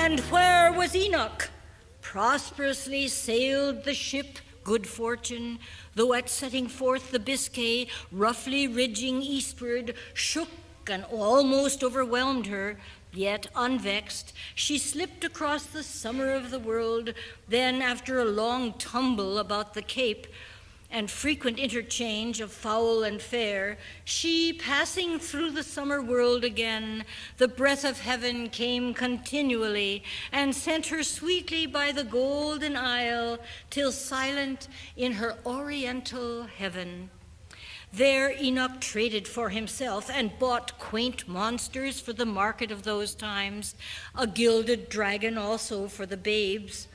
And where was Enoch? Prosperously sailed the ship Good Fortune, though at setting forth the Biscay, roughly ridging eastward, shook and almost overwhelmed her. Yet unvexed, she slipped across the summer of the world. Then, after a long tumble about the Cape and frequent interchange of foul and fair, she, passing through the summer world again, the breath of heaven came continually and sent her sweetly by the golden isle, till silent in her oriental heaven. There Enoch traded for himself and bought quaint monsters for the market of those times, a gilded dragon also for the babes.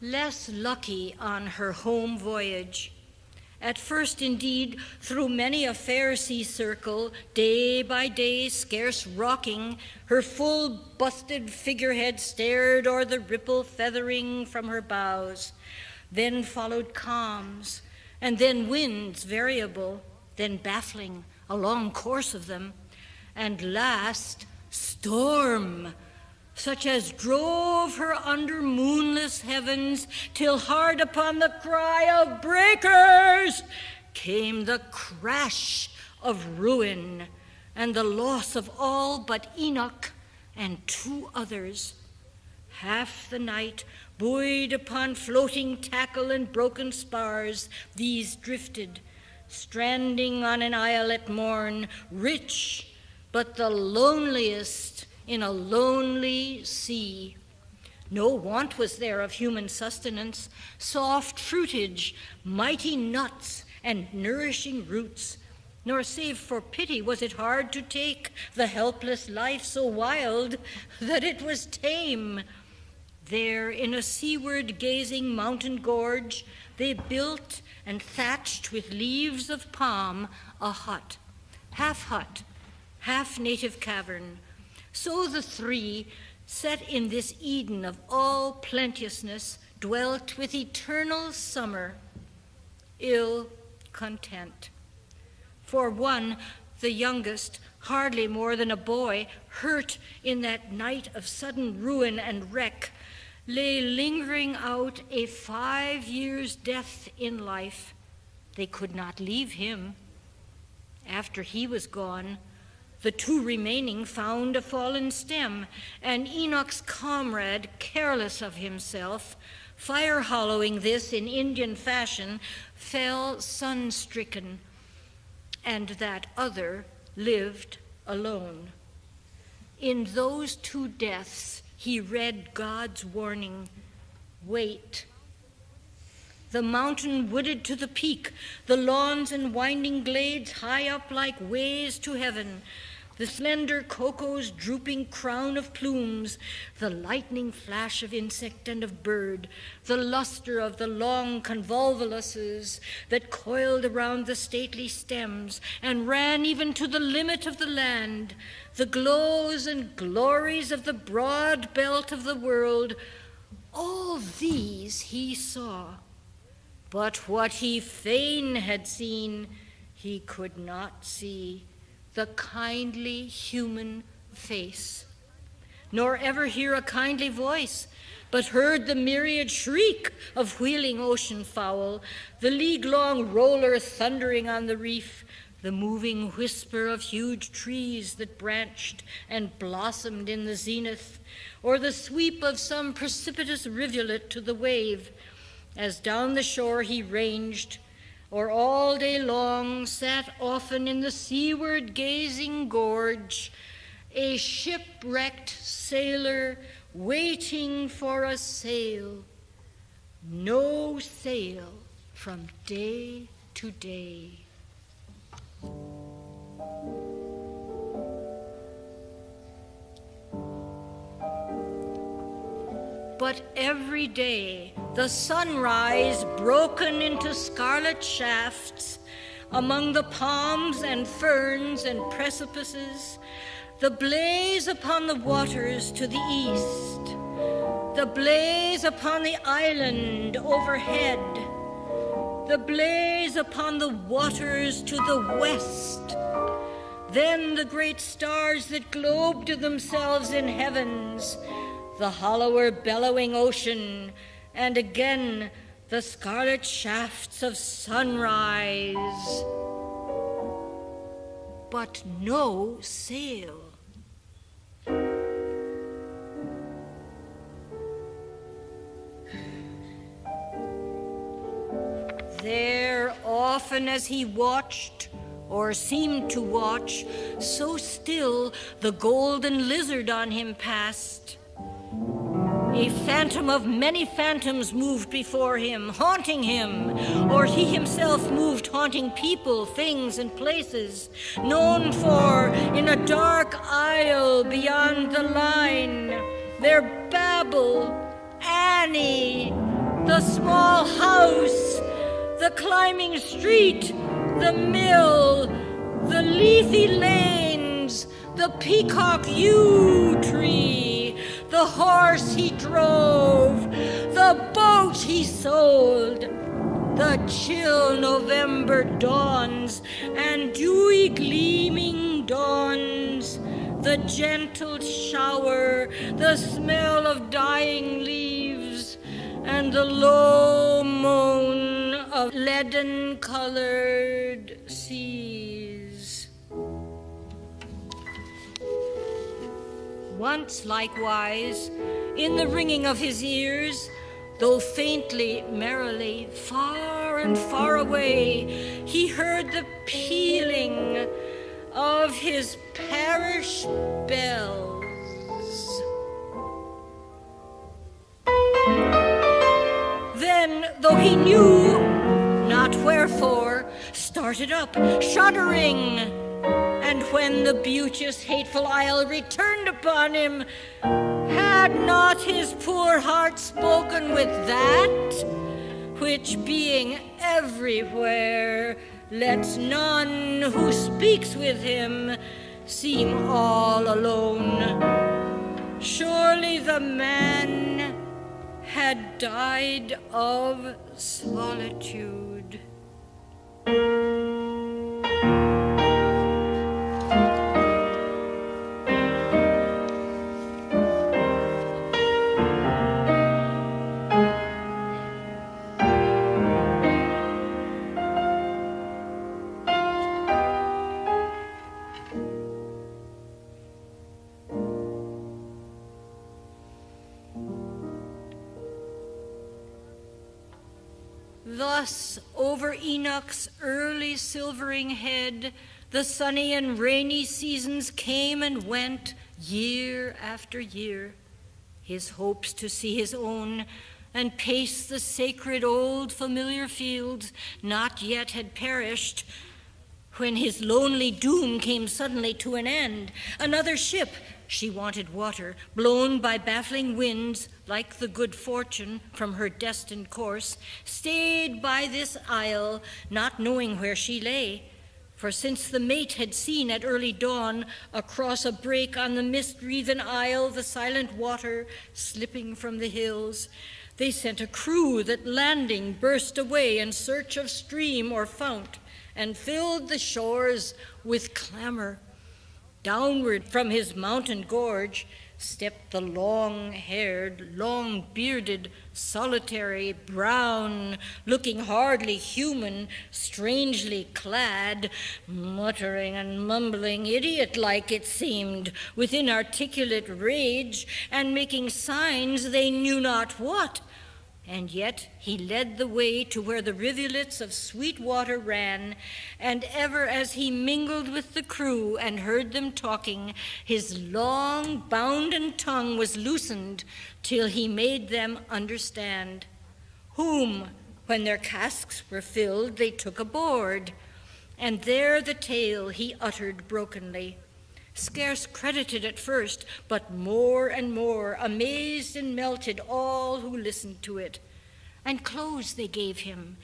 Less lucky on her home voyage. At first, indeed, through many a fair sea circle, day by day scarce rocking, her full busted figurehead stared o'er the ripple feathering from her bows. Then followed calms, and then winds variable, then baffling, a long course of them, and last, storm, such as drove her under moonless heavens, till hard upon the cry of breakers came the crash of ruin and the loss of all but Enoch and 2 others. Half the night, buoyed upon floating tackle and broken spars, these drifted, stranding on an isle at morn, rich, but the loneliest in a lonely sea. No want was there of human sustenance, soft fruitage, mighty nuts, and nourishing roots, nor save for pity was it hard to take the helpless life so wild that it was tame. There, in a seaward gazing mountain gorge, they built and thatched with leaves of palm a hut, half native cavern. So the 3, set in this Eden of all plenteousness, dwelt with eternal summer, ill content. For one, the youngest, hardly more than a boy, hurt in that night of sudden ruin and wreck, lay lingering out a 5 years' death in life. They could not leave him. After he was gone, the 2 remaining found a fallen stem, and Enoch's comrade, careless of himself, fire-hollowing this in Indian fashion, fell sun-stricken, and that other lived alone. In those 2 deaths, he read God's warning, wait. The mountain wooded to the peak, the lawns and winding glades high up like ways to heaven, the slender cocoa's drooping crown of plumes, the lightning flash of insect and of bird, the luster of the long convolvuluses that coiled around the stately stems and ran even to the limit of the land, the glows and glories of the broad belt of the world, all these he saw. But what he fain had seen, he could not see, the kindly human face, nor ever hear a kindly voice, but heard the myriad shriek of wheeling ocean fowl, the league-long roller thundering on the reef, the moving whisper of huge trees that branched and blossomed in the zenith, or the sweep of some precipitous rivulet to the wave, as down the shore he ranged, or all day long sat often in the seaward gazing gorge, a shipwrecked sailor waiting for a sail, no sail from day to day. But every day the sunrise broken into scarlet shafts among the palms and ferns and precipices, the blaze upon the waters to the east, the blaze upon the island overhead, the blaze upon the waters to the west, then the great stars that globed themselves in heavens, the hollower bellowing ocean, and again the scarlet shafts of sunrise. But no sail. There, often as he watched, or seemed to watch, so still the golden lizard on him passed. A phantom of many phantoms moved before him, haunting him, or he himself moved haunting people, things, and places, known for in a dark isle beyond the line, their babble, Annie, the small house, the climbing street, the mill, the leafy lanes, the peacock yew tree, the horse he drove, the boat he sold, the chill November dawns and dewy gleaming dawns, the gentle shower, the smell of dying leaves, and the low moan of leaden-colored seas. Once, likewise, in the ringing of his ears, though faintly, merrily, far and far away, he heard the pealing of his parish bells. Then, though he knew not wherefore, started up, shuddering, and when the beauteous, hateful isle returned upon him, had not his poor heart spoken with that which, being everywhere, lets none who speaks with him seem all alone? Surely the man had died of solitude. Thus, over Enoch's early silvering head, the sunny and rainy seasons came and went year after year. His hopes to see his own and pace the sacred old familiar fields not yet had perished, when his lonely doom came suddenly to an end. Another ship, she wanted water, blown by baffling winds, like the good fortune from her destined course, stayed by this isle, not knowing where she lay. For since the mate had seen at early dawn, across a break on the mist-wreathen isle, the silent water slipping from the hills, they sent a crew that landing burst away in search of stream or fount, and filled the shores with clamor. Downward from his mountain gorge stepped the long-haired, long-bearded, solitary, brown, looking hardly human, strangely clad, muttering and mumbling, idiot-like it seemed, with inarticulate rage, and making signs they knew not what. And yet he led the way to where the rivulets of sweet water ran, and ever as he mingled with the crew and heard them talking, his long bounden tongue was loosened till he made them understand, whom, when their casks were filled, they took aboard. And there the tale he uttered brokenly, scarce credited at first, but more and more amazed and melted all who listened to it. And clothes they gave him,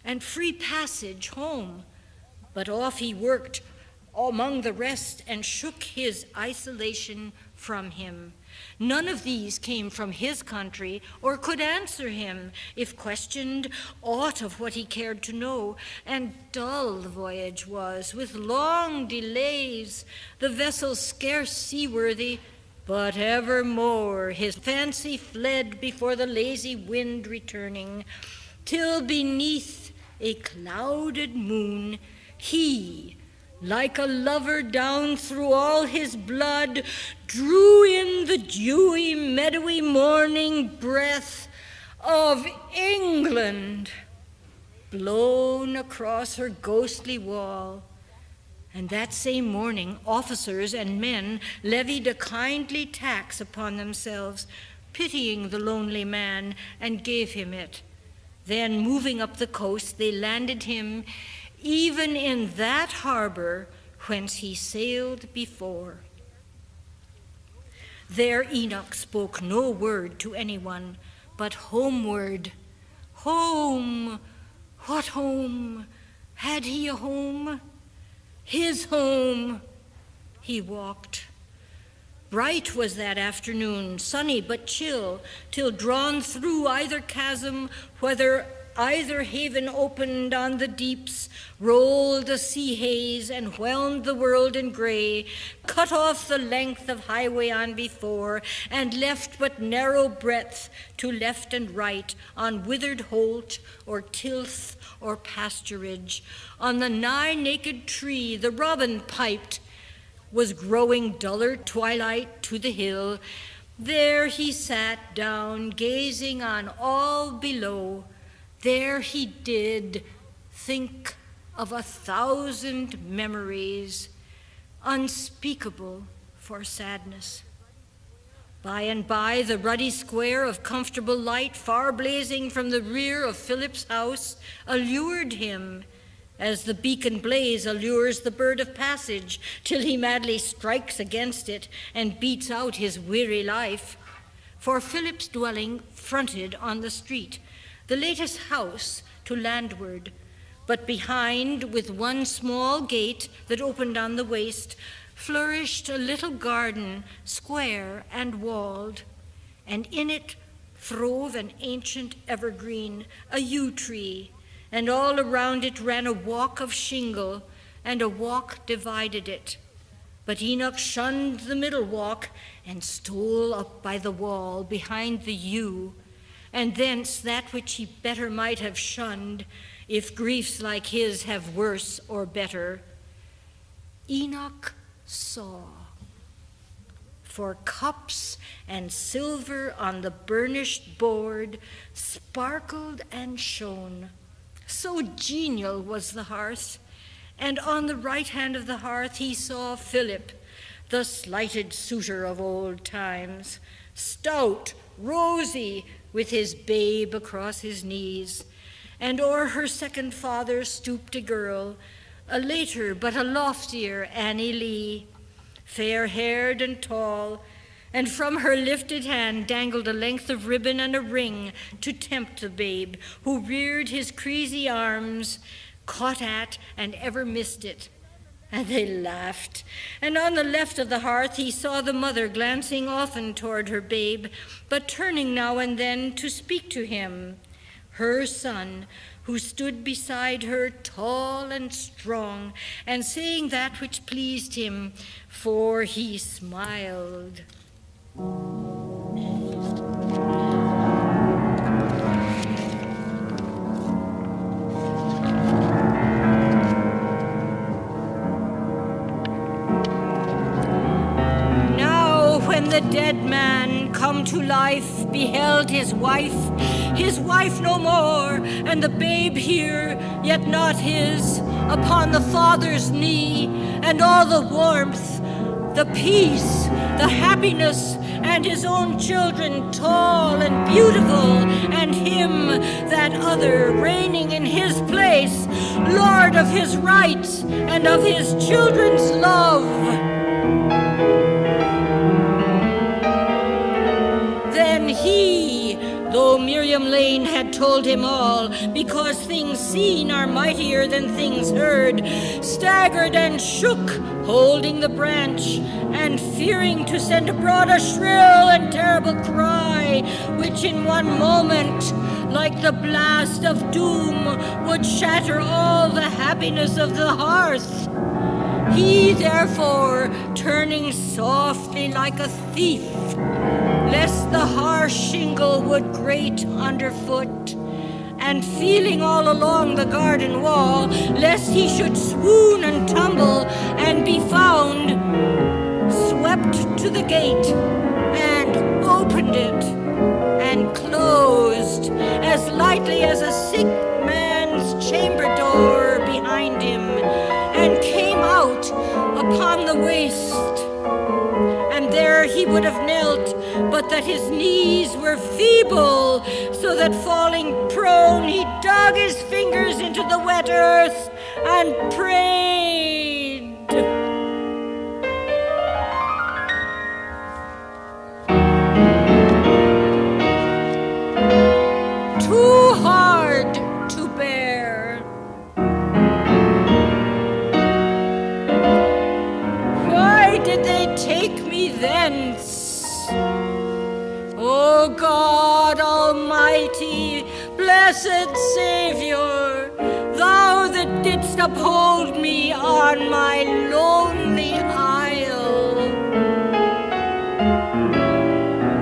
and free passage home. But off he worked among the rest and shook his isolation from him. None of these came from his country or could answer him if questioned aught of what he cared to know, and dull the voyage was, with long delays, the vessel scarce seaworthy, But evermore his fancy fled before the lazy wind returning, till beneath a clouded moon he, like a lover down through all his blood, drew in the dewy, meadowy morning breath of England, blown across her ghostly wall. And that same morning, officers and men levied a kindly tax upon themselves, pitying the lonely man, and gave him it. Then, moving up the coast, they landed him even in that harbor whence he sailed before. There Enoch spoke no word to anyone, but homeward. Home! What home? Had he a home? His home. He walked. Bright was that afternoon, sunny but chill, till drawn through either chasm, whether either haven opened on the deeps, rolled a sea haze and whelmed the world in gray, cut off the length of highway on before, and left but narrow breadth to left and right, on withered holt or tilth or pasturage. On the nigh naked tree the robin piped, was growing duller twilight to the hill. There he sat down, gazing on all below. There he did think of 1,000 memories, unspeakable for sadness. By and by, the ruddy square of comfortable light, far blazing from the rear of Philip's house, allured him, as the beacon blaze allures the bird of passage, till he madly strikes against it and beats out his weary life. For Philip's dwelling fronted on the street, the latest house to landward, but behind, with one small gate that opened on the waste, flourished a little garden, square and walled, and in it throve an ancient evergreen, a yew tree, and all around it ran a walk of shingle, and a walk divided it. But Enoch shunned the middle walk and stole up by the wall behind the yew, and thence that which he better might have shunned, if griefs like his have worse or better. Enoch saw, for cups and silver on the burnished board sparkled and shone. So genial was the hearth, and on the right hand of the hearth he saw Philip, the slighted suitor of old times, stout, rosy, with his babe across his knees, and o'er her second father stooped a girl, a later but a loftier Annie Lee, fair-haired and tall, and from her lifted hand dangled a length of ribbon and a ring to tempt the babe, who reared his crazy arms, caught at and ever missed it. And they laughed. And on the left of the hearth he saw the mother glancing often toward her babe, but turning now and then to speak to him, her son, who stood beside her tall and strong, and saying that which pleased him, for he smiled. When the dead man come to life beheld his wife no more, and the babe here, yet not his, upon the father's knee, and all the warmth, the peace, the happiness, and his own children tall and beautiful, and him, that other, reigning in his place, lord of his rights and of his children's love. Then he, though Miriam Lane had told him all, because things seen are mightier than things heard, staggered and shook, holding the branch, and fearing to send abroad a shrill and terrible cry, which in one moment, like the blast of doom, would shatter all the happiness of the hearth. He therefore, turning softly like a thief, lest the harsh shingle would grate underfoot, and feeling all along the garden wall, lest he should swoon and tumble and be found, swept to the gate and opened it and closed as lightly as a sick man's chamber door behind him, and came out upon the waste. And there he would have knelt, but that his knees were feeble, so that falling prone, he dug his fingers into the wet earth and prayed. Too hard to bear. Why did they take me thence? O God Almighty, blessed Savior, thou that didst uphold me on my lonely isle,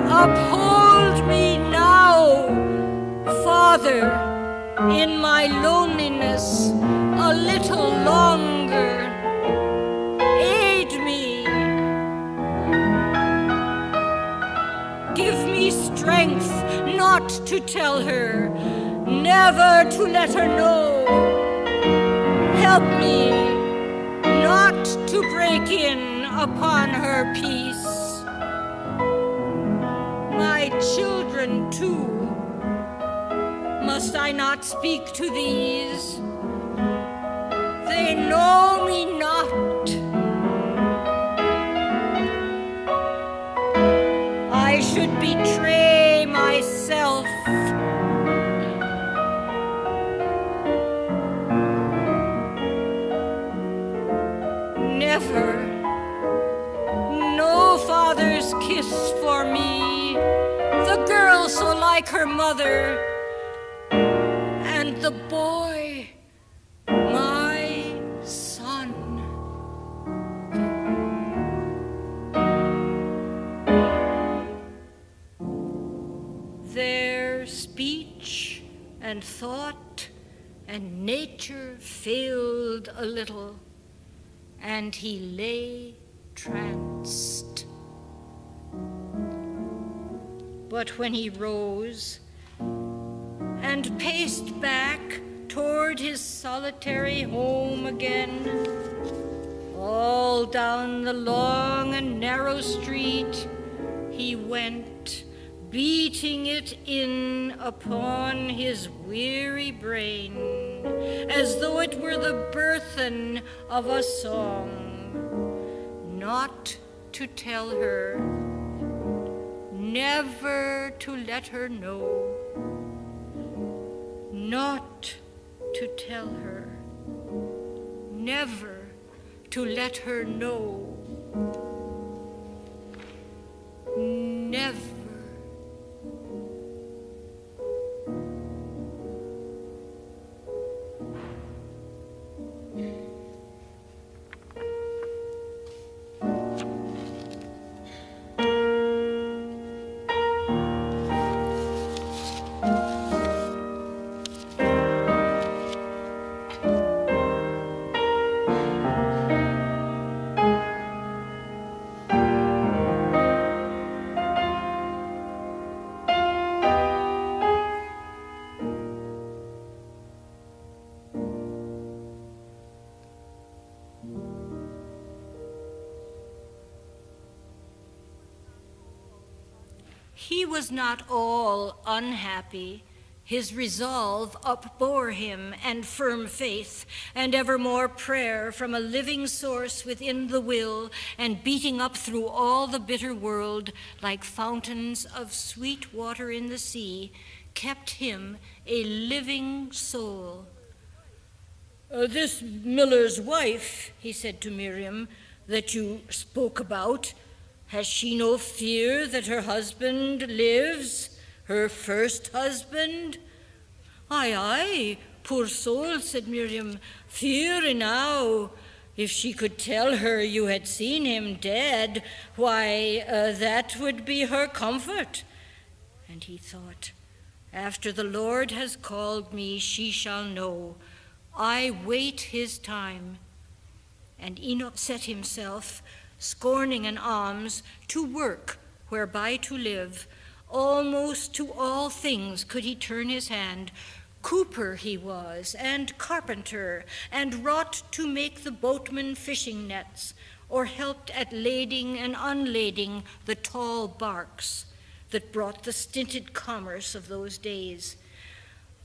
uphold me now, Father, in my loneliness a little longer. Aid me. Give me strength not to tell her, never to let her know. Help me not to break in upon her peace. My children, too, must I not speak to these? They know me not. I should betray myself. Never. No father's kiss for me. The girl so like her mother. And the boy, my son. Their speech and thought and nature failed a little, and he lay tranced. But when he rose and paced back toward his solitary home again, all down the long and narrow street he went, beating it in upon his weary brain, as though it were the burthen of a song, not to tell her, never to let her know, not to tell her, never to let her know, never. He was not all unhappy. His resolve upbore him, and firm faith, and evermore prayer from a living source within the will, and beating up through all the bitter world like fountains of sweet water in the sea, kept him a living soul. This miller's wife, he said to Miriam, that you spoke about, has she no fear that her husband lives, her first husband? Aye, aye, poor soul, said Miriam, fear enow. If she could tell her you had seen him dead, why, that would be her comfort. And he thought, after the Lord has called me, she shall know. I wait his time. And Enoch set himself, scorning an alms, to work whereby to live. Almost to all things could he turn his hand. Cooper he was, and carpenter, and wrought to make the boatmen fishing nets, or helped at lading and unlading the tall barks that brought the stinted commerce of those days.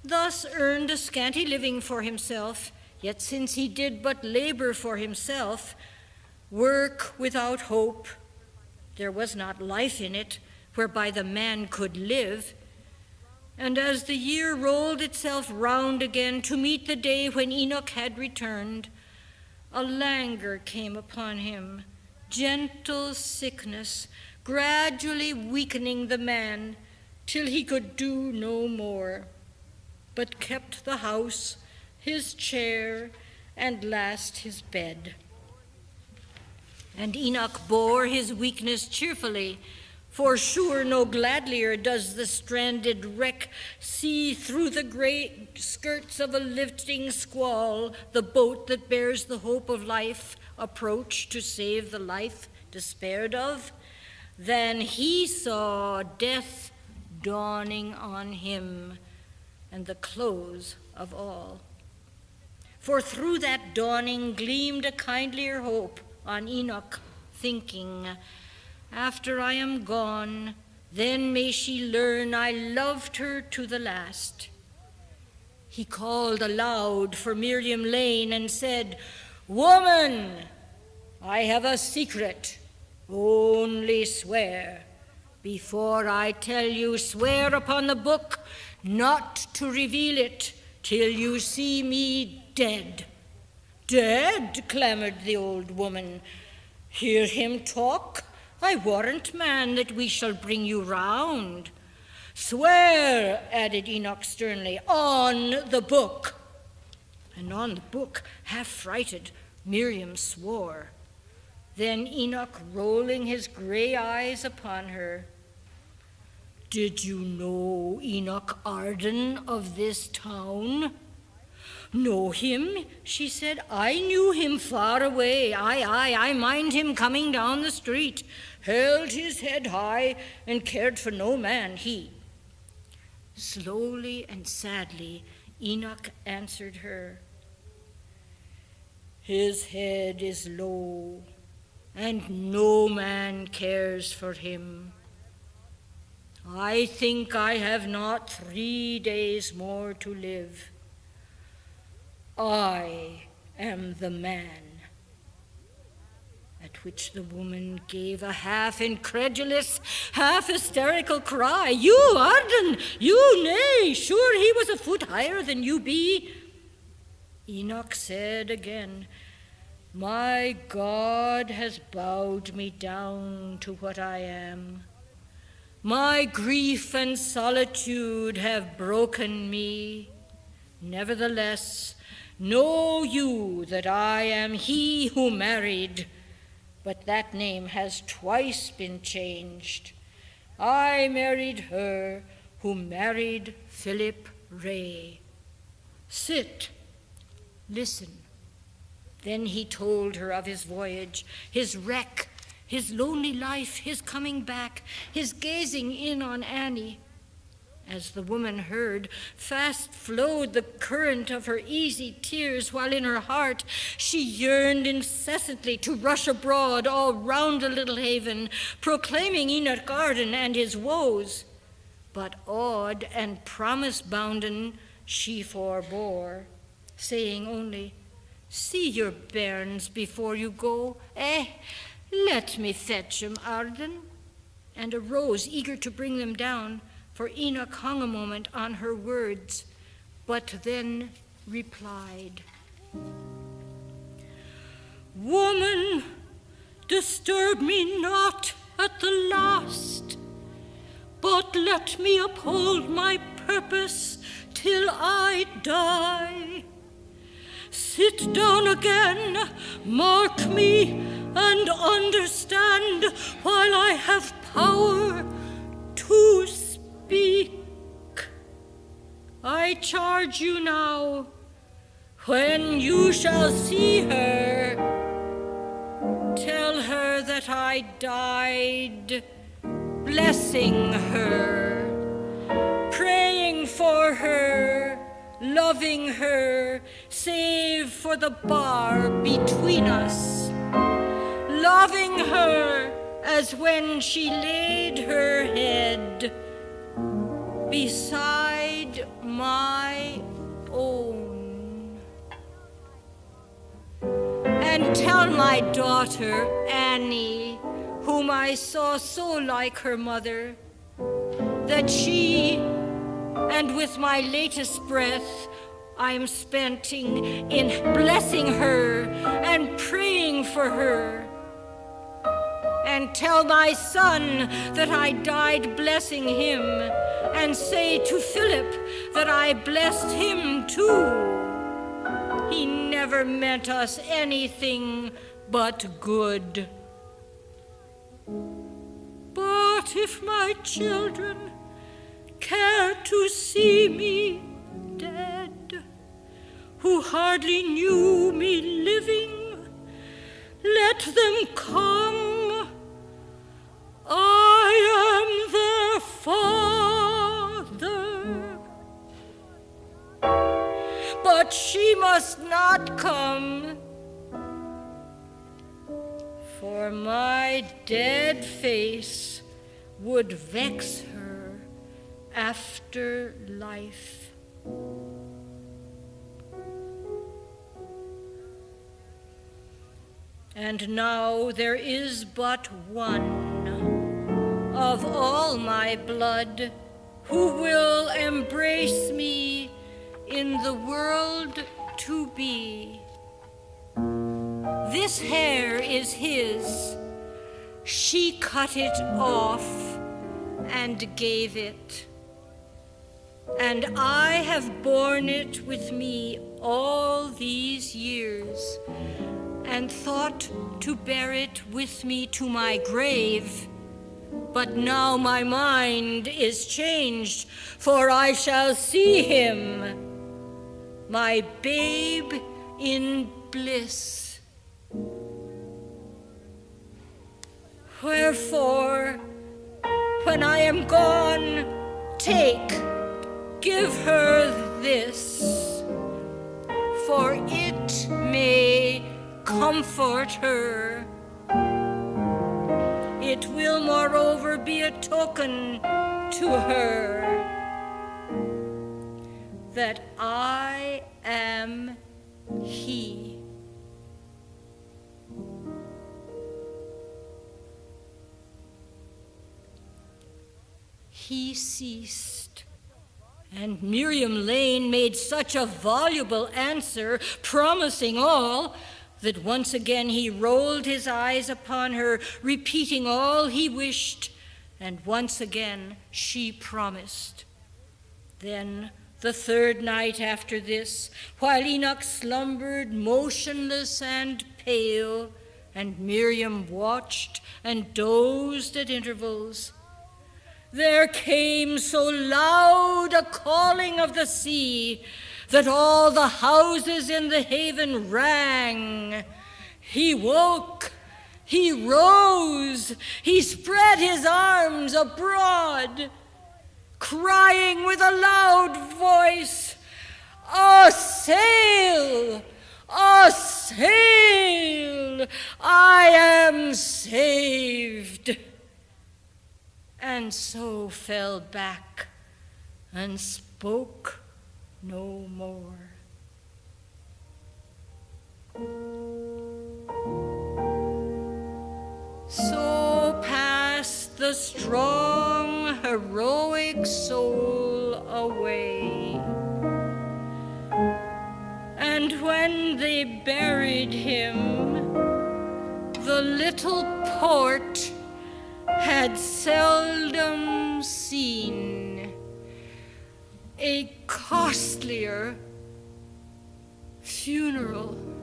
Thus earned a scanty living for himself, yet since he did but labor for himself, work without hope, there was not life in it, whereby the man could live. And as the year rolled itself round again to meet the day when Enoch had returned, a languor came upon him, gentle sickness, gradually weakening the man till he could do no more, but kept the house, his chair, and last his bed. And Enoch bore his weakness cheerfully, for sure no gladlier does the stranded wreck see through the gray skirts of a lifting squall the boat that bears the hope of life approach to save the life despaired of, than he saw death dawning on him and the close of all. For through that dawning gleamed a kindlier hope on Enoch, thinking, after I am gone, then may she learn I loved her to the last. He called aloud for Miriam Lane and said, Woman, I have a secret, only swear. Before I tell you, swear upon the book not to reveal it till you see me dead. Dead, clamored the old woman. Hear him talk? I warrant, man, that we shall bring you round. Swear, added Enoch sternly, on the book. And on the book, half frighted, Miriam swore. Then Enoch, rolling his gray eyes upon her, did you know Enoch Arden of this town? Know him, she said. I knew him far away. I mind him coming down the street, held his head high and cared for no man, he. Slowly and sadly, Enoch answered her, his head is low, and no man cares for him. I think I have not 3 days more to live. I am the man. At which the woman gave a half incredulous, half hysterical cry. You, Arden, you, nay, sure he was a foot higher than you be. Enoch said again, my God has bowed me down to what I am. My grief and solitude have broken me. Nevertheless, know you that I am he who married, but that name has twice been changed. I married her who married Philip Ray. Sit, listen. Then he told her of his voyage, his wreck, his lonely life, his coming back, his gazing in on Annie. As the woman heard, fast flowed the current of her easy tears, while in her heart she yearned incessantly to rush abroad all round the little haven, proclaiming Enoch Arden and his woes. But awed and promise-bounden, she forbore, saying only, see your bairns before you go. Let me fetch 'em, Arden, and arose, eager to bring them down. For Enoch hung a moment on her words, but then replied, woman, disturb me not at the last, but let me uphold my purpose till I die. Sit down again, mark me, and understand while I have power to speak. I charge you now, when you shall see her, tell her that I died blessing her, praying for her, loving her, save for the bar between us, loving her as when she laid her head beside my own. And tell my daughter, Annie, whom I saw so like her mother, that she, and with my latest breath, I am spending in blessing her and praying for her. And tell my son that I died blessing him, and say to Philip that I blessed him too. He never meant us anything but good. But if my children care to see me dead, who hardly knew me living, let them come. I am their father. But she must not come, for my dead face would vex her after life. And now there is but one of all my blood who will embrace me in the world to be. This hair is his. She cut it off and gave it. And I have borne it with me all these years, and thought to bear it with me to my grave. But now my mind is changed, for I shall see him, my babe in bliss. Wherefore, when I am gone, give her this, for it may comfort her. It will moreover be a token to her that I am he. He ceased, and Miriam Lane made such a voluble answer, promising all, that once again he rolled his eyes upon her, repeating all he wished, and once again she promised. Then the third night after this, while Enoch slumbered motionless and pale, and Miriam watched and dozed at intervals, there came so loud a calling of the sea that all the houses in the haven rang. He woke, he rose, he spread his arms abroad, crying with a loud voice, "A sail! A sail! I am saved!" And so fell back and spoke no more. So passed the strong, heroic soul away. And when they buried him, the little port had seldom seen a costlier funeral